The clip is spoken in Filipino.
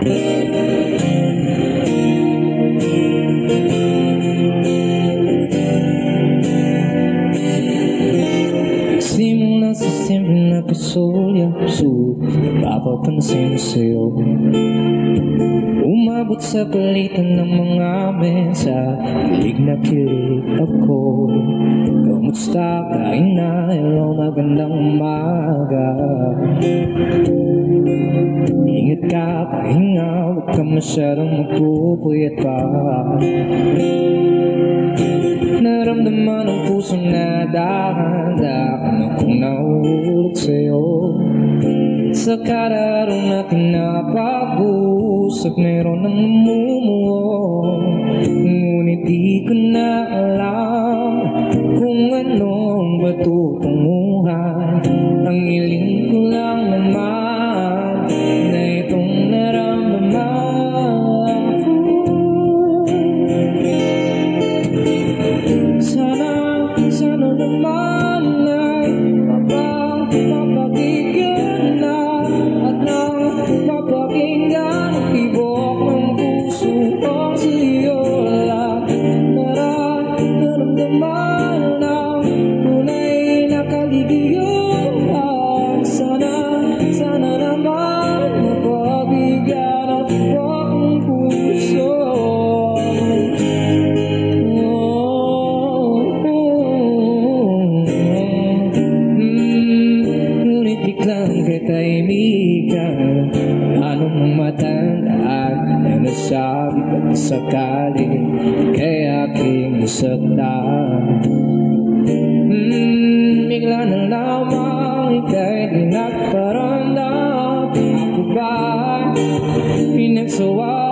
Simula sa simple na kasulya, napapansin sa'yo. Umabot sa palitan ng mga mesa, kilig na kilig ako. Kamusta? Kain na? Hello, magandang umaga. Ingat ka, pahinga, huwag ka masyadong magpupuyat pa. Naramdaman ang puso na dahan-dahan akong nahulog sa'yo. Sa kada araw natin napag-uusap, meron ng namumuo. Ngunit di ko na alam kung anong patutunguhan. Ang hiling ko lang naman na itong naramdaman. Sana naman ay mapapakinggan na at nang mapakinggan ang tibok ng puso ko sa'yo lang. Naramdaman na tunay na kaligayaan. Sana naman mapabigyan ang tibok ng puso. Biglang katahimikan, anong matandaan na nasabi pagkasakali kay aking nasaktan. Bigla na lamang ika'y di nagparamdam. Ako ba pinagsawa